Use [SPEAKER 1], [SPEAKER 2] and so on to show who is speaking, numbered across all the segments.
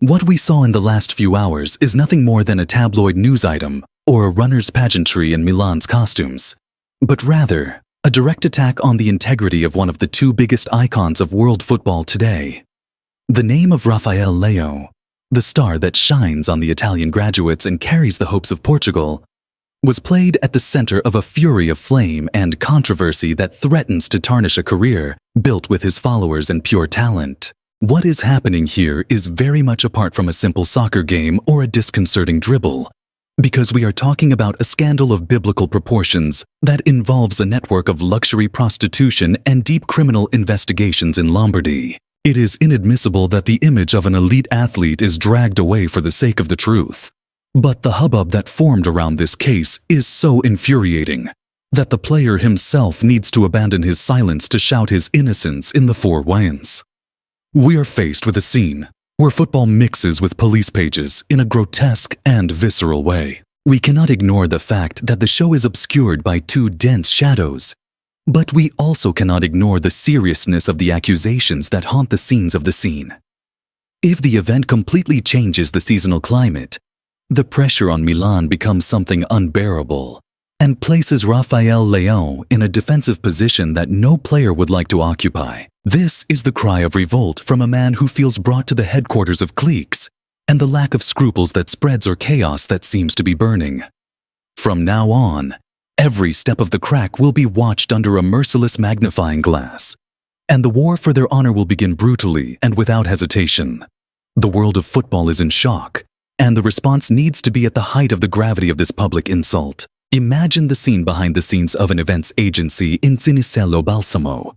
[SPEAKER 1] What we saw in the last few hours is nothing more than a tabloid news item or a runner's pageantry in Milan's costumes, but rather a direct attack on the integrity of one of the two biggest icons of world football today. The name of Rafael Leão, the star that shines on the Italian graduates and carries the hopes of Portugal, was played at the center of a fury of flame and controversy that threatens to tarnish a career built with his followers and pure talent. What is happening here is very much apart from a simple soccer game or a disconcerting dribble, because we are talking about a scandal of biblical proportions that involves a network of luxury prostitution and deep criminal investigations in Lombardy. It is inadmissible that the image of an elite athlete is dragged away for the sake of the truth. But the hubbub that formed around this case is so infuriating that the player himself needs to abandon his silence to shout his innocence in the four winds. We are faced with a scene where football mixes with police pages in a grotesque and visceral way. We cannot ignore the fact that the show is obscured by two dense shadows, but we also cannot ignore the seriousness of the accusations that haunt the scenes of the scene. If the event completely changes the seasonal climate, the pressure on Milan becomes something unbearable and places Rafael Leão in a defensive position that no player would like to occupy. This is the cry of revolt from a man who feels brought to the headquarters of cliques and the lack of scruples that spreads or chaos that seems to be burning. From now on, every step of the crack will be watched under a merciless magnifying glass, and the war for their honor will begin brutally and without hesitation. The world of football is in shock, and the response needs to be at the height of the gravity of this public insult. Imagine the scene behind the scenes of an events agency in Cinisello Balsamo,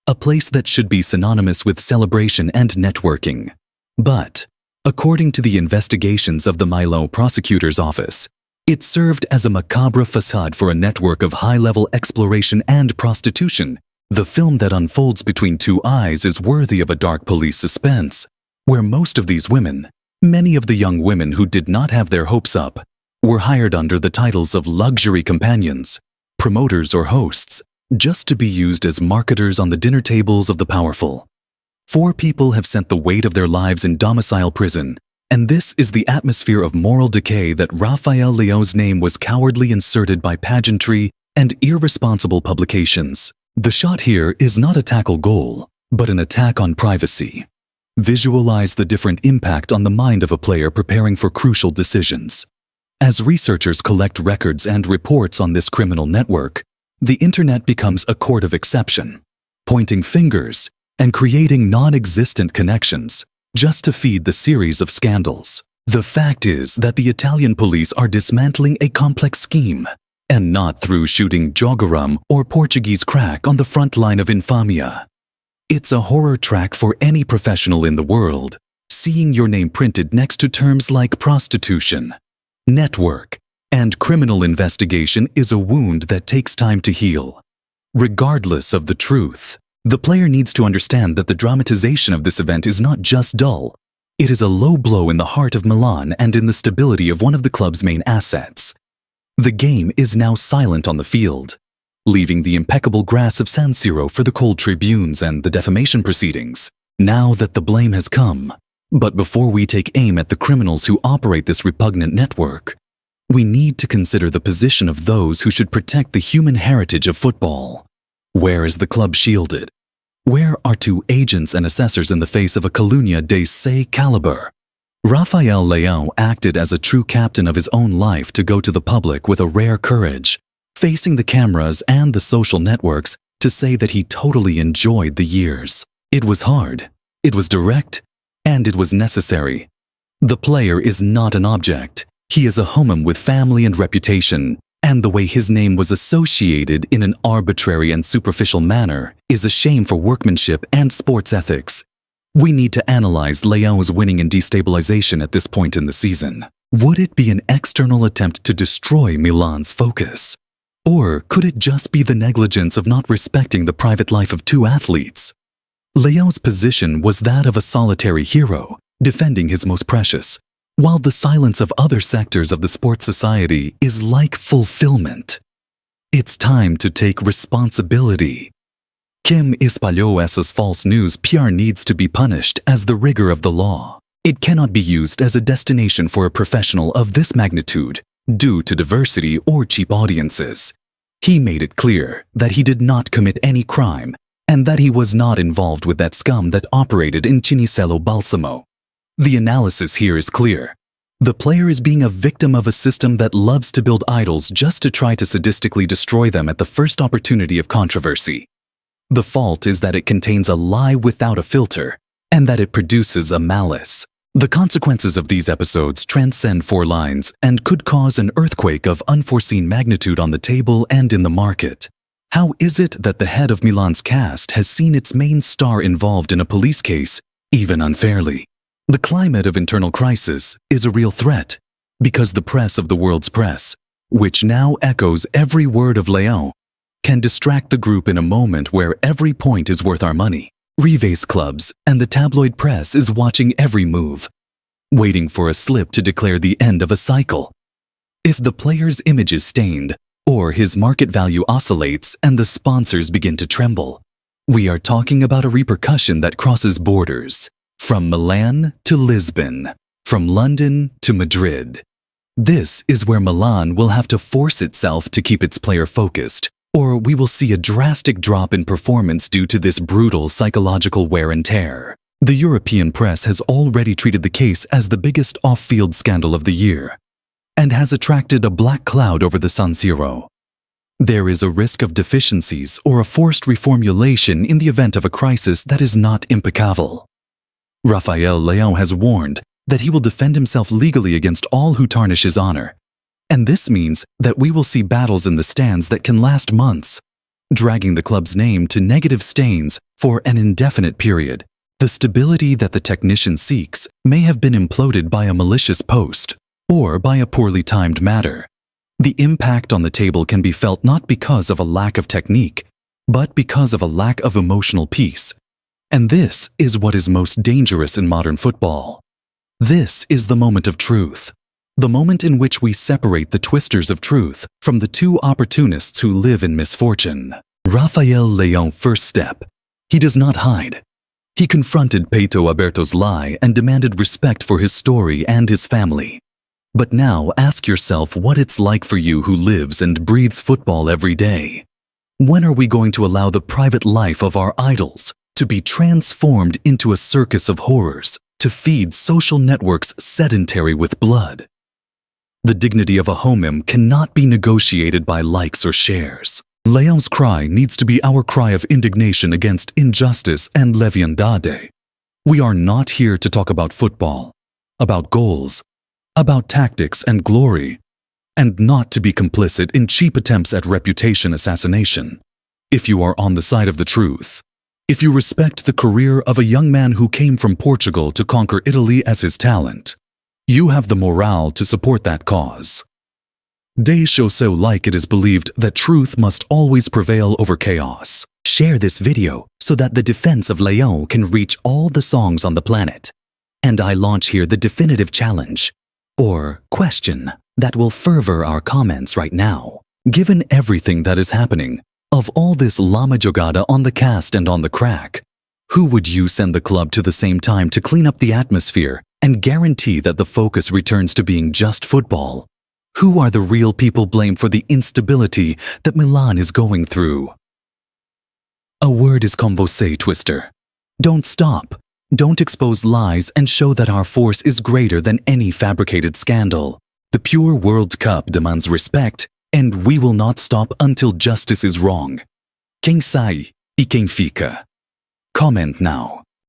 [SPEAKER 1] a place that should be synonymous with celebration and networking. But, according to the investigations of the Milan Prosecutor's office, it served as a macabre facade for a network of high-level exploration and prostitution. The film that unfolds between two eyes is worthy of a dark police suspense, where most of these women, many of the young women who did not have their hopes up, were hired under the titles of luxury companions, promoters or hosts, just to be used as marketers on the dinner tables of the powerful. 4 people have spent the weight of their lives in domicile prison, and this is the atmosphere of moral decay that Rafael Leão's name was cowardly inserted by pageantry and irresponsible publications. The shot here is not a tackle goal, but an attack on privacy. Visualize the different impact on the mind of a player preparing for crucial decisions. As researchers collect records and reports on this criminal network, the internet becomes a court of exception, pointing fingers and creating non-existent connections just to feed the series of scandals. The fact is that the Italian police are dismantling a complex scheme, and not through shooting jogaram or Portuguese crack on the front line of infamia. It's a horror track for any professional in the world, seeing your name printed next to terms like prostitution, network, and criminal investigation is a wound that takes time to heal. Regardless of the truth, the player needs to understand that the dramatization of this event is not just dull. It is a low blow in the heart of Milan and in the stability of one of the club's main assets. The game is now silent on the field, leaving the impeccable grass of San Siro for the cold tribunes and the defamation proceedings, now that the blame has come. But before we take aim at the criminals who operate this repugnant network, we need to consider the position of those who should protect the human heritage of football. Where is the club shielded? Where are 2 agents and assessors in the face of a calunnia de ce caliber? Rafael Leão acted as a true captain of his own life to go to the public with a rare courage, facing the cameras and the social networks to say that he totally enjoyed the years. It was hard, it was direct, and it was necessary. The player is not an object. He is a homen with family and reputation, and the way his name was associated in an arbitrary and superficial manner is a shame for workmanship and sports ethics. We need to analyze Leão's winning and destabilization at this point in the season. Would it be an external attempt to destroy Milan's focus? Or could it just be the negligence of not respecting the private life of 2 athletes? Leão's position was that of a solitary hero, defending his most precious, while the silence of other sectors of the sports society is like fulfillment. It's time to take responsibility. Quem espalhou essas false news PR needs to be punished as the rigor of the law. It cannot be used as a destination for a professional of this magnitude due to diversity or cheap audiences. He made it clear that he did not commit any crime and that he was not involved with that scum that operated in Cinisello Balsamo. The analysis here is clear. The player is being a victim of a system that loves to build idols just to try to sadistically destroy them at the first opportunity of controversy. The fault is that it contains a lie without a filter, and that it produces a malice. The consequences of these episodes transcend 4 lines and could cause an earthquake of unforeseen magnitude on the table and in the market. How is it that the head of Milan's cast has seen its main star involved in a police case, even unfairly? The climate of internal crisis is a real threat, because the press of the world's press, which now echoes every word of Leão, can distract the group in a moment where every point is worth our money. Revace clubs and the tabloid press is watching every move, waiting for a slip to declare the end of a cycle. If the player's image is stained, or his market value oscillates and the sponsors begin to tremble, we are talking about a repercussion that crosses borders. From Milan to Lisbon, from London to Madrid. This is where Milan will have to force itself to keep its player focused, or we will see a drastic drop in performance due to this brutal psychological wear and tear. The European press has already treated the case as the biggest off-field scandal of the year, and has attracted a black cloud over the San Siro. There is a risk of deficiencies or a forced reformulation in the event of a crisis that is not impeccable. Rafael Leão has warned that he will defend himself legally against all who tarnish his honor. And this means that we will see battles in the stands that can last months, dragging the club's name to negative stains for an indefinite period. The stability that the technician seeks may have been imploded by a malicious post or by a poorly timed matter. The impact on the table can be felt not because of a lack of technique, but because of a lack of emotional peace. And this is what is most dangerous in modern football. This is the moment of truth, the moment in which we separate the twisters of truth from the two opportunists who live in misfortune. Rafael Leão's first step. He does not hide. He confronted Peito Aberto's lie and demanded respect for his story and his family. But now ask yourself what it's like for you who lives and breathes football every day. When are we going to allow the private life of our idols to be transformed into a circus of horrors to feed social networks sedentary with blood? The dignity of a homem cannot be negotiated by likes or shares. Leão's cry needs to be our cry of indignation against injustice and leviandade. We are not here to talk about football, about goals, about tactics and glory, and not to be complicit in cheap attempts at reputation assassination. If you are on the side of the truth, if you respect the career of a young man who came from Portugal to conquer Italy as his talent, you have the morale to support that cause. Days show so like it is believed that truth must always prevail over chaos. Share this video so that the defense of Leão can reach all the songs on the planet. And I launch here the definitive challenge, or question, that will fervor our comments right now. Given everything that is happening, of all this lama jogada on the cast and on the crack, who would you send the club to the same time to clean up the atmosphere and guarantee that the focus returns to being just football? Who are the real people blamed for the instability that Milan is going through? A word is com você, Twister. Don't stop. Don't expose lies and show that our force is greater than any fabricated scandal. The pure World Cup demands respect, and we will not stop until justice is wrong. Quem sai e quem fica? Comment now.